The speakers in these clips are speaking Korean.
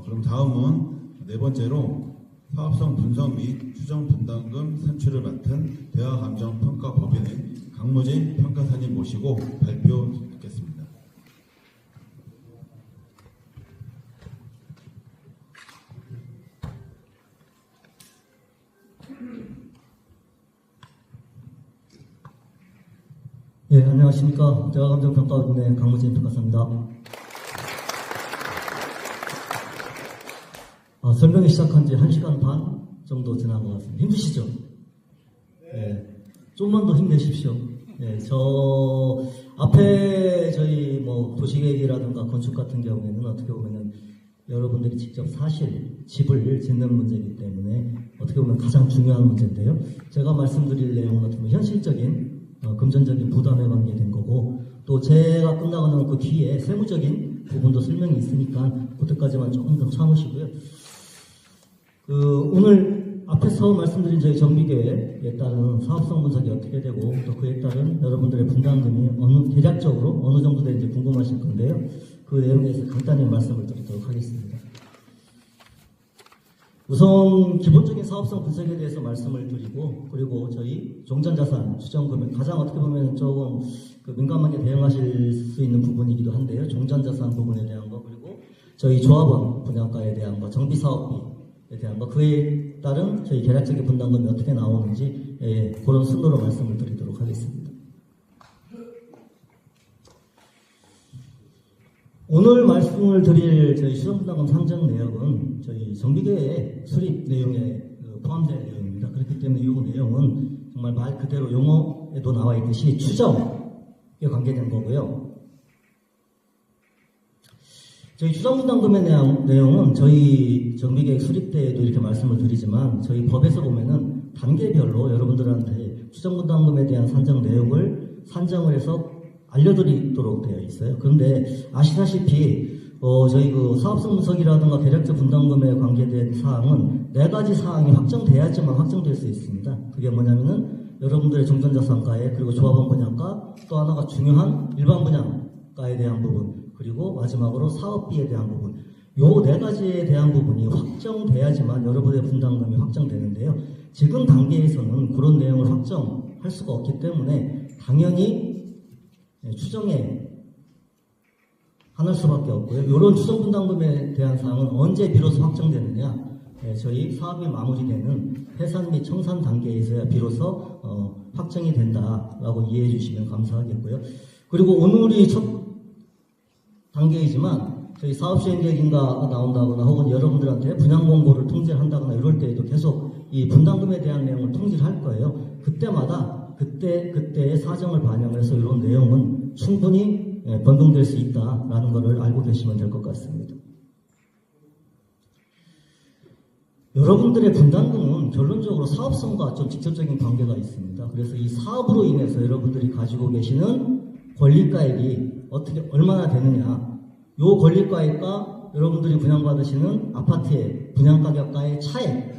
그럼 다음은 네 번째로 사업성 분석 및 추정 분담금 산출을 맡은 대화감정평가법인인 강무진 평가사님 모시고 발표 듣겠습니다. 네, 안녕하십니까. 대화감정평가법인의 강무진 평가사입니다. 설명이 시작한 지 1시간 반 정도 지난 것 같습니다. 힘드시죠? 네. 좀만 더 힘내십시오. 네, 저 앞에 저희 뭐 도시계획이라든가 건축 같은 경우에는 어떻게 보면은 여러분들이 직접 사실 집을 짓는 문제이기 때문에 어떻게 보면 가장 중요한 문제인데요. 제가 말씀드릴 내용 같은 경우 현실적인 금전적인 부담에 관계된 거고, 또 제가 끝나고 나면 그 뒤에 세무적인 부분도 설명이 있으니까 그때까지만 조금 더 참으시고요. 오늘 앞에서 말씀드린 저희 정비계획에 따른 사업성 분석이 어떻게 되고, 또 그에 따른 여러분들의 분담금이 대략적으로 어느 정도 되는지 궁금하실 건데요. 그 내용에 대해서 간단히 말씀을 드리도록 하겠습니다. 우선 기본적인 사업성 분석에 대해서 말씀을 드리고, 그리고 저희 종전자산 추정금액, 가장 어떻게 보면 조금 민감하게 대응하실 수 있는 부분이기도 한데요. 종전자산 부분에 대한 거, 그리고 저희 조합원 분양가에 대한 거, 정비사업비에 대한 거, 그에 따른 저희 계략적인 분담금이 어떻게 나오는지 그런 순으로 말씀을 드리도록 하겠습니다. 오늘 말씀을 드릴 저희 추정분담금 산정 내역은 저희 정비계획 수립 내용에 포함된 내용입니다. 그렇기 때문에 이 내용은 정말 말 그대로 용어에도 나와 있듯이 추정에 관계된 거고요. 저희 추정분담금에 대한 내용은 저희 정비계획 수립 때에도 이렇게 말씀을 드리지만, 저희 법에서 보면은 단계별로 여러분들한테 추정분담금에 대한 산정 내용을 산정을 해서 알려드리도록 되어 있어요. 그런데 아시다시피 저희 사업성 분석이라든가 계략적 분담금에 관계된 사항은 4가지 사항이 확정돼야지만 확정될 수 있습니다. 그게 뭐냐면은 여러분들의 종전자산가에, 그리고 조합원 분양가, 또 하나가 중요한 일반 분양가에 대한 부분, 그리고 마지막으로 사업비에 대한 부분, 요 4가지에 대한 부분이 확정돼야지만 여러분의 분담금이 확정되는데요. 지금 단계에서는 그런 내용을 확정할 수가 없기 때문에 당연히 추정에 한할 수밖에 없고요. 이런 추정 분담금에 대한 사항은 언제 비로소 확정되느냐? 저희 사업이 마무리되는 해산 및 청산 단계에서야 비로소 확정이 된다라고 이해해 주시면 감사하겠고요. 그리고 오늘이 첫 단계이지만 저희 사업시행계획인가가 나온다거나 혹은 여러분들한테 분양 공고를 통지를 한다거나 이럴 때에도 계속 이 분담금에 대한 내용을 통지를 할 거예요. 그때마다 그때의 사정을 반영해서 이런 내용은 충분히 변동될 수 있다라는 것을 알고 계시면 될 것 같습니다. 여러분들의 분담금은 결론적으로 사업성과 좀 직접적인 관계가 있습니다. 그래서 이 사업으로 인해서 여러분들이 가지고 계시는 권리가액이 얼마나 되느냐, 요 권리가액과 여러분들이 분양받으시는 아파트의 분양가격과의 차액,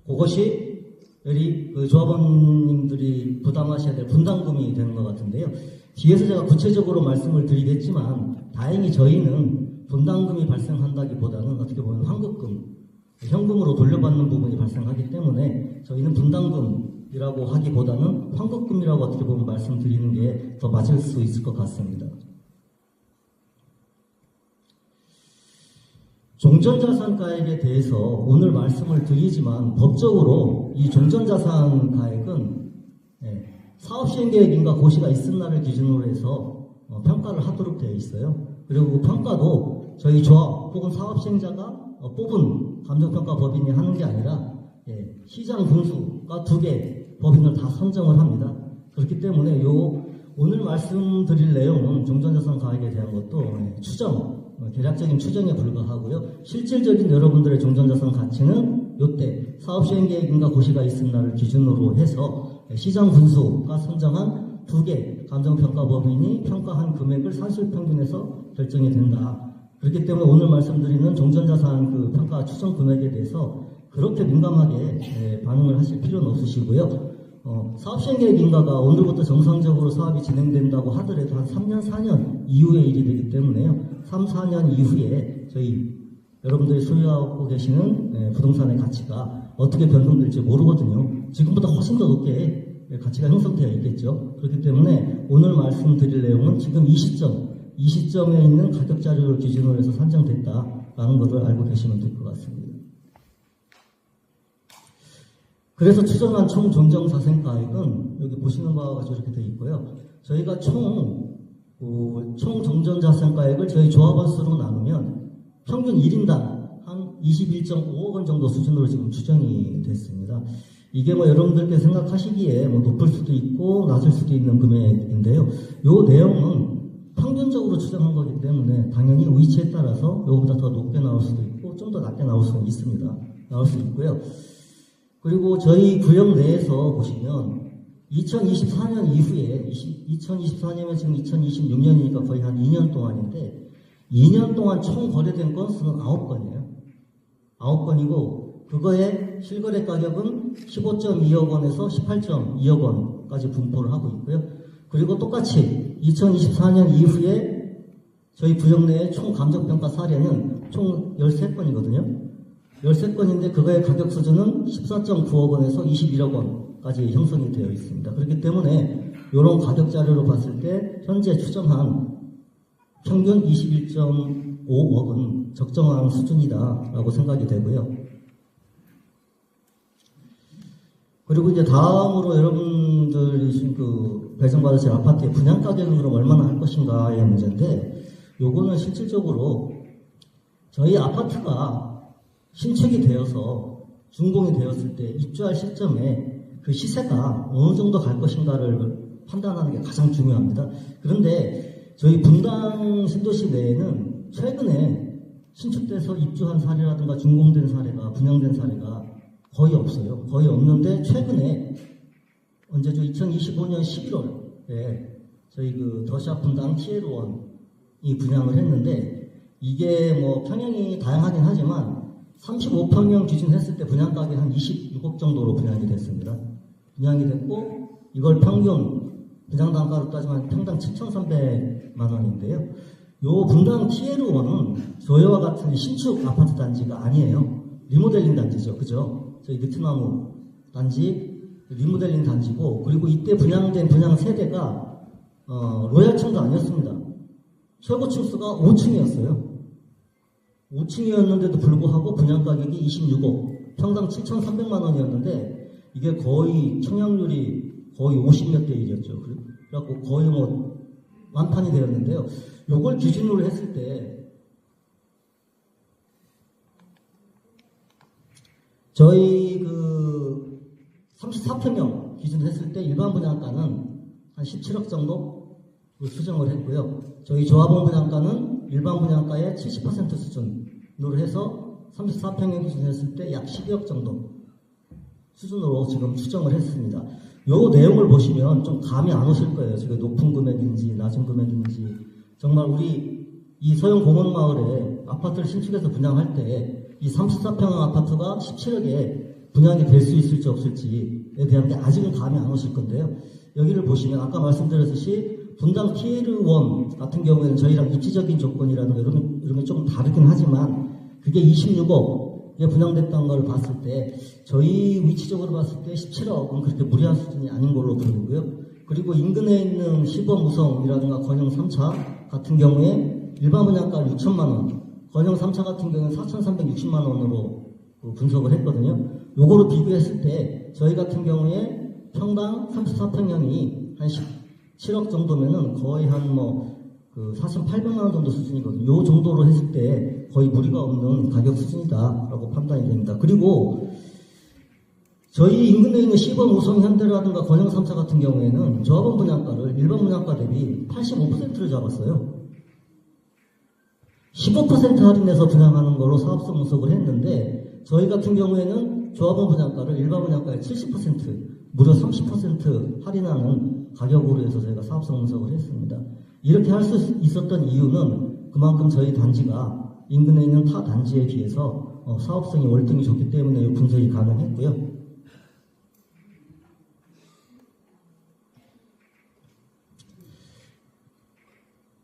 그것이 여기 조합원님들이 부담하셔야 될 분담금이 되는 것 같은데요. 뒤에서 제가 구체적으로 말씀을 드리겠지만, 다행히 저희는 분담금이 발생한다기보다는 어떻게 보면 환급금, 현금으로 돌려받는 부분이 발생하기 때문에 저희는 분담금이라고 하기보다는 환급금이라고 어떻게 보면 말씀드리는 게 더 맞을 수 있을 것 같습니다. 종전자산가액에 대해서 오늘 말씀을 드리지만, 법적으로 이 종전자산가액은 사업시행계획인가 고시가 있은 날을 기준으로 해서 평가를 하도록 되어 있어요. 그리고 그 평가도 저희 조합 혹은 사업시행자가 뽑은 감정평가법인이 하는 게 아니라 시장 군수가 2개 법인을 다 선정을 합니다. 그렇기 때문에 오늘 말씀드릴 내용은 종전자산가액에 대한 것도 추정, 대략적인 추정에 불과하고요. 실질적인 여러분들의 종전자산 가치는 이때 사업시행계획인가 고시가 있은 날을 기준으로 해서 시장 군수가 선정한 2개 감정평가법인이 평가한 금액을 산술평균해서 결정이 된다. 그렇기 때문에 오늘 말씀드리는 종전자산 평가 추정 금액에 대해서 그렇게 민감하게 반응을 하실 필요는 없으시고요. 사업시행계획인가가 오늘부터 정상적으로 사업이 진행된다고 하더라도 한 3년, 4년 이후의 일이 되기 때문에요. 3, 4년 이후에 저희 여러분들이 소유하고 계시는 부동산의 가치가 어떻게 변동될지 모르거든요. 지금보다 훨씬 더 높게 가치가 형성되어 있겠죠. 그렇기 때문에 오늘 말씀드릴 내용은 지금 이 시점에 있는 가격 자료를 기준으로 해서 산정됐다라는 것을 알고 계시면 될 것 같습니다. 그래서 추정한 총 종전자산가액은 여기 보시는 바와 같이 이렇게 되어 있고요. 저희가 총 종전자산가액을 저희 조합원 수로 나누면 평균 1인당 한 21.5억 원 정도 수준으로 지금 추정이 됐습니다. 이게 뭐 여러분들께 생각하시기에 뭐 높을 수도 있고 낮을 수도 있는 금액인데요. 요 내용은 평균적으로 추정한 거기 때문에 당연히 위치에 따라서 요거보다 더 높게 나올 수도 있고 좀 더 낮게 나올 수는 있습니다. 나올 수 있고요. 그리고 저희 구역 내에서 보시면 2024년 이후에 2024년이면 지금 2026년이니까 거의 한 2년 동안인데 2년 동안 총 거래된 건수는 9건이에요. 9건이고 그거의 실거래 가격은 15.2억 원에서 18.2억 원까지 분포를 하고 있고요. 그리고 똑같이 2024년 이후에 저희 구역 내의 총 감정평가 사례는 총 13건이거든요. 13건인데 그거의 가격 수준은 14.9억 원에서 21억 원까지 형성이 되어 있습니다. 그렇기 때문에 이런 가격 자료로 봤을 때 현재 추정한 평균 21.5억은 적정한 수준이다라고 생각이 되고요. 그리고 이제 다음으로 여러분들이 지금 배정받으실 아파트의 분양 가격은 그럼 얼마나 할 것인가의 문제인데 요거는 실질적으로 저희 아파트가 신축이 되어서 준공이 되었을 때 입주할 시점에 그 시세가 어느 정도 갈 것인가를 판단하는 게 가장 중요합니다. 그런데 저희 분당 신도시 내에는 최근에 신축돼서 입주한 사례라든가 준공된 사례가 분양된 사례가 거의 없어요. 거의 없는데 최근에 언제죠? 2025년 11월에 저희 그 더샵 분당 TL1이 분양을 했는데 이게 뭐 평형이 다양하긴 하지만 35평형 기준 했을 때 분양 가격이 한 26억 정도로 분양이 됐습니다. 분양이 됐고 이걸 평균 분양 단가로 따지면 평당 7,300만 원인데요. 요 분당 TL1은 저희와 같은 신축 아파트 단지가 아니에요. 리모델링 단지죠. 그죠? 저희 느티나무 단지 리모델링 단지고 그리고 이때 분양된 분양 세대가 로얄층도 아니었습니다. 최고 층수가 5층이었어요. 5층이었는데도 불구하고 분양 가격이 26억, 평당 7,300만 원이었는데 이게 거의 청약률이 거의 50몇 대 1이었죠. 그래갖고 거의 뭐 완판이 되었는데요. 요걸 기준으로 했을 때 저희 그 34평형 기준 했을 때 일반 분양가는 한 17억 정도 수정을 했고요. 저희 조합원 분양가는 일반 분양가의 70% 수준으로 해서 34평형 기준 했을 때 약 12억 정도 수준으로 지금 추정을 했습니다. 요 내용을 보시면 좀 감이 안 오실 거예요. 지금 높은 금액인지 낮은 금액인지. 정말 우리 이 서영 공원마을에 아파트를 신축해서 분양할 때 이 34평형 아파트가 17억에 분양이 될 수 있을지 없을지에 대한 게 아직은 감이 안 오실 건데요. 여기를 보시면 아까 말씀드렸듯이 분당 TL1 같은 경우에는 저희랑 입지적인 조건이라든가 이런 게 좀 다르긴 하지만 그게 26억에 분양됐다는 걸 봤을 때 저희 위치적으로 봤을 때 17억은 그렇게 무리한 수준이 아닌 걸로 보이고요. 그리고 인근에 있는 시범 우성이라든가 건영 3차 같은 경우에 일반 분양가 6천만 원, 건영 3차 같은 경우는 4,360만 원으로 분석을 했거든요. 요거로 비교했을 때 저희 같은 경우에 평당 34평형이 한 17억 정도면은 거의 한 그 4,800만 원 정도 수준이거든요. 요 정도로 했을 때 거의 무리가 없는 가격 수준이다라고 판단이 됩니다. 그리고 저희 인근에 있는 시범 우성 현대라든가 건영 3차 같은 경우에는 조합원 분양가를 일반 분양가 대비 85%를 잡았어요. 15% 할인해서 분양하는 걸로 사업성 분석을 했는데 저희 같은 경우에는 조합원 분양가를 일반 분양가의 70% 무려 30% 할인하는 가격으로 해서 저희가 사업성 분석을 했습니다. 이렇게 할 수 있었던 이유는 그만큼 저희 단지가 인근에 있는 타 단지에 비해서 사업성이 월등히 좋기 때문에 이 분석이 가능했고요.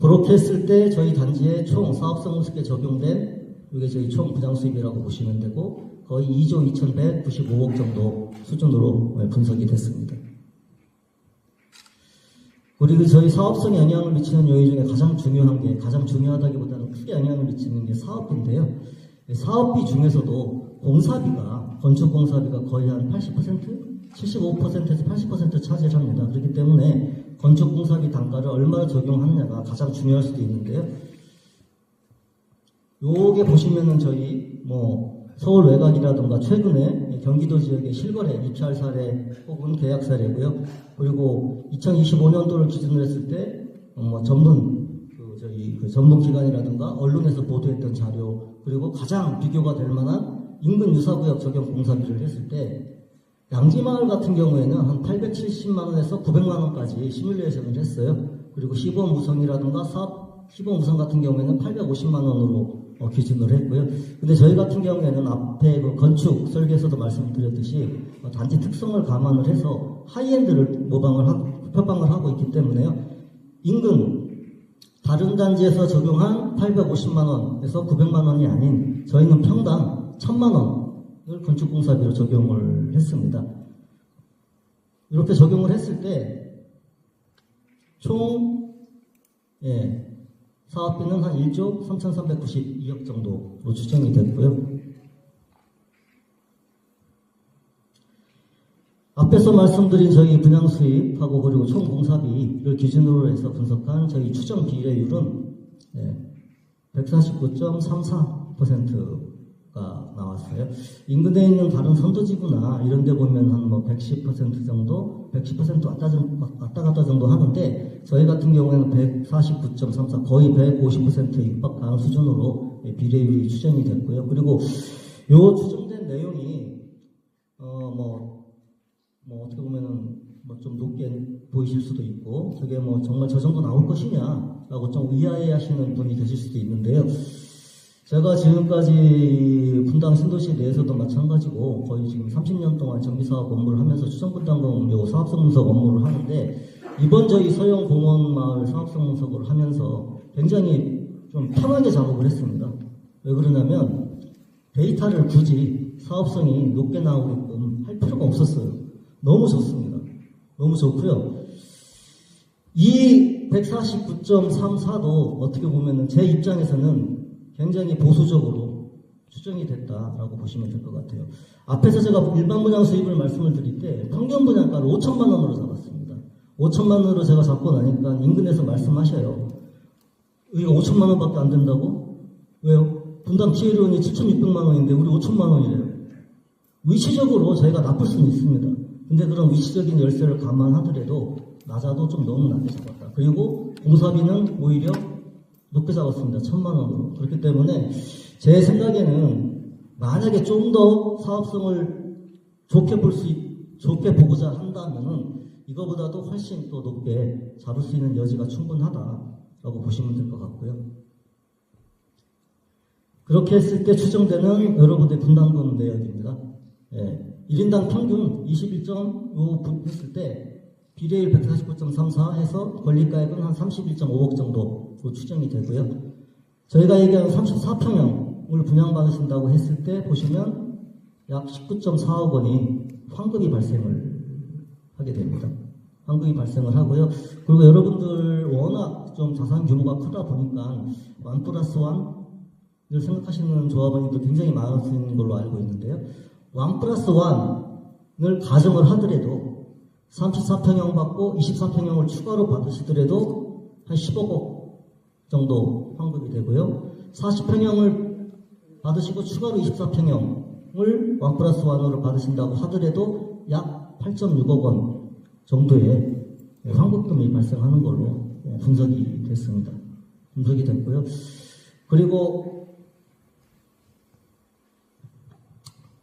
그렇게 했을 때 저희 단지에 총 사업성 분석에 적용된 이게 저희 총 부장 수입이라고 보시면 되고 거의 2조 2,195억 정도 수준으로 분석이 됐습니다. 그리고 저희 사업성에 영향을 미치는 요인 중에 가장 중요하다기보다는 크게 영향을 미치는 게 사업비인데요. 사업비 중에서도 공사비가, 건축공사비가 거의 한 80%? 75%에서 80% 차지를 합니다. 그렇기 때문에 건축공사비 단가를 얼마나 적용하느냐가 가장 중요할 수도 있는데요. 요게 보시면은 저희 서울 외곽이라든가 최근에 경기도 지역의 실거래, 입찰 사례 혹은 계약 사례고요. 그리고 2025년도를 기준으로 했을 때 전문 기관이라든가 언론에서 보도했던 자료, 그리고 가장 비교가 될 만한 인근 유사구역 적용 공사비를 했을 때 양지마을 같은 경우에는 한 870만 원에서 900만 원까지 시뮬레이션을 했어요. 그리고 시범 우성이라든가 사업 시범 우성 같은 경우에는 850만 원으로 기준으로 했고요. 근데 저희 같은 경우에는 앞에 그 건축 설계에서도 말씀드렸듯이 단지 특성을 감안을 해서 하이엔드를 표방을 하고 있기 때문에요. 인근 다른 단지에서 적용한 850만 원에서 900만 원이 아닌 저희는 평당 1000만 원을 건축공사비로 적용을 했습니다. 이렇게 적용을 했을 때 총 사업비는 한 1조 3,392억 정도로 추정이 됐고요. 앞에서 말씀드린 저희 분양 수입하고 그리고 총 공사비를 기준으로 해서 분석한 저희 추정 비례율은 149.34%가 나왔어요. 인근에 있는 다른 선도지구나 이런 데 보면 한 110% 정도, 110% 왔다 갔다 정도 하는데 저희 같은 경우에는 149.34, 거의 150% 육박하는 수준으로 비례율이 추정이 됐고요. 그리고 요 추정된 내용이 어떻게 보면은 좀 높게 보이실 수도 있고 저게 정말 저 정도 나올 것이냐라고 좀 의아해하시는 분이 계실 수도 있는데요. 제가 지금까지 분당 신도시 내에서도 마찬가지고 거의 지금 30년 동안 정비사업 업무를 하면서 추정분담금 요 사업성 분석 업무를 하는데 이번 저희 서영 공원마을 사업성 분석을 하면서 굉장히 좀 편하게 작업을 했습니다. 왜 그러냐면 데이터를 굳이 사업성이 높게 나오게끔 할 필요가 없었어요. 너무 좋습니다. 너무 좋고요. 이 149.34도 어떻게 보면은 제 입장에서는 굉장히 보수적으로 추정이 됐다라고 보시면 될 것 같아요. 앞에서 제가 일반 분양 수입을 말씀을 드릴 때 평균 분양가를 5천만 원으로 잡았습니다. 5천만 원으로 제가 잡고 나니까 인근에서 말씀하셔요. 이거 5천만 원밖에 안 된다고? 왜요? 분당 피해료원이 7,600만 원인데 우리 5천만 원이래요. 위치적으로 저희가 나쁠 수는 있습니다. 근데 그런 위치적인 열쇠를 감안하더라도 낮아도 좀 너무 낮게 잡았다. 그리고 공사비는 오히려 높게 잡았습니다. 1,000만 원으로. 그렇기 때문에 제 생각에는 만약에 좀 더 사업성을 좋게 보고자 한다면은 이거보다도 훨씬 더 높게 잡을 수 있는 여지가 충분하다라고 보시면 될 것 같고요. 그렇게 했을 때 추정되는 여러분들의 분담금 내역입니다. 1인당 평균 21.5 했을 때 비례율 149.34 해서 권리가액은 한 31.5억 정도로 추정이 되고요. 저희가 얘기하는 34평형을 분양받으신다고 했을 때 보시면 약 19.4억 원이 환급이 발생을 하게 됩니다. 환급이 발생을 하고요. 그리고 여러분들 워낙 좀 자산 규모가 크다 보니까 1+1을 생각하시는 조합원님도 굉장히 많으신 걸로 알고 있는데요. 1+1을 가정을 하더라도 34평형 받고 24평형을 추가로 받으시더라도 한 15억 정도 환급이 되고요. 40평형을 받으시고 추가로 24평형을 1+1으로 받으신다고 하더라도 약 8.6억 원 정도의 환급금이 발생하는 걸로 분석이 됐습니다. 분석이 됐고요. 그리고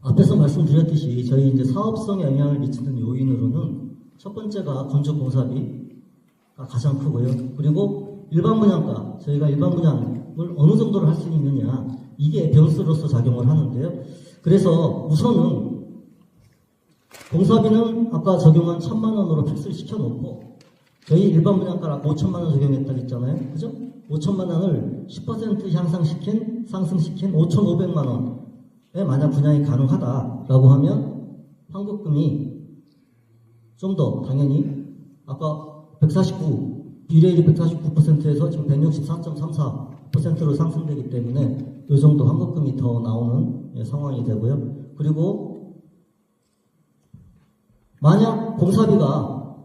앞에서 말씀드렸듯이 저희 이제 사업성에 영향을 미치는 요인으로는 첫 번째가 건축공사비가 가장 크고요. 그리고 일반 분양가, 저희가 일반 분양을 어느 정도로 할 수 있느냐, 이게 변수로서 작용을 하는데요. 그래서 우선은 공사비는 아까 적용한 1,000만 원으로 픽스를 시켜놓고 저희 일반 분양가를 아까 5천만 원 적용했다고 했잖아요. 그죠? 5천만 원을 10% 향상시킨 상승시킨 5,500만 원에 만약 분양이 가능하다라고 하면 환급금이 좀 더 당연히 아까 149 비례율이 149%에서 지금 164.34%로 상승되기 때문에 이 정도 환급금이 더 나오는 상황이 되고요. 그리고 만약 공사비가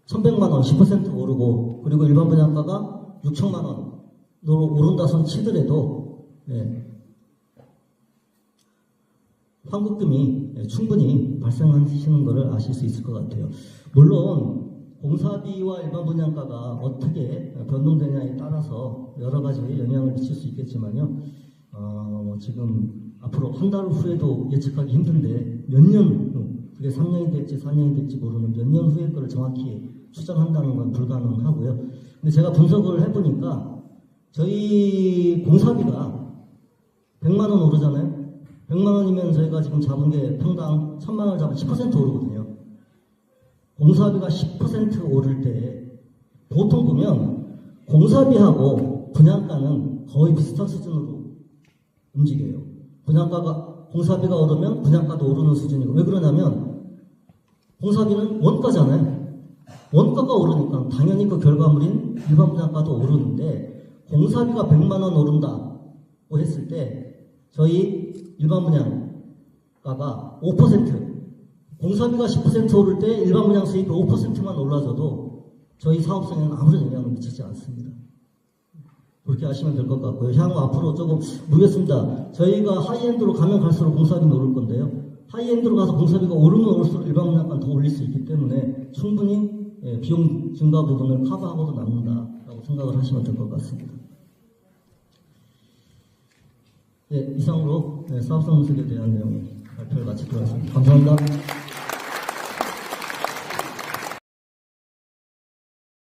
1,100만 원 10% 오르고 그리고 일반 분양가가 6천만 원으로 오른다 손 치더라도 환급금이 충분히 발생하시는 것을 아실 수 있을 것 같아요. 물론 공사비와 일반 분양가가 어떻게 변동되냐에 따라서 여러 가지 영향을 미칠 수 있겠지만요. 지금 앞으로 한 달 후에도 예측하기 힘든데 몇 년 후, 그게 3년이 될지 4년이 될지 모르는 몇 년 후의 거를 정확히 추정한다는 건 불가능하고요. 근데 제가 분석을 해보니까 저희 공사비가 100만 원 오르잖아요. 100만 원이면 저희가 지금 잡은 게 평당 1,000만 원을 잡으면 10% 오르거든요. 공사비가 10% 오를 때 보통 보면 공사비하고 분양가는 거의 비슷한 수준으로 움직여요. 공사비가 오르면 분양가도 오르는 수준이고 왜 그러냐면 공사비는 원가잖아요. 원가가 오르니까 당연히 그 결과물인 일반 분양가도 오르는데 공사비가 100만 원 오른다고 했을 때 저희 일반 분양가가 5% 공사비가 10% 오를 때 일반 분양 수익이 5%만 올라져도 저희 사업성에는 아무런 영향을 미치지 않습니다. 그렇게 하시면 될 것 같고요. 향후 앞으로 조금 모르겠습니다. 저희가 하이엔드로 가면 갈수록 공사비는 오를 건데요. 하이엔드로 가서 공사비가 오르면 올수록 일반 분양가는 더 올릴 수 있기 때문에 충분히 비용 증가 부분을 커버하고도 남는다라고 생각을 하시면 될 것 같습니다. 이상으로 사업성 분석에 대한 내용 발표를 마치도록 하겠습니다. 감사합니다.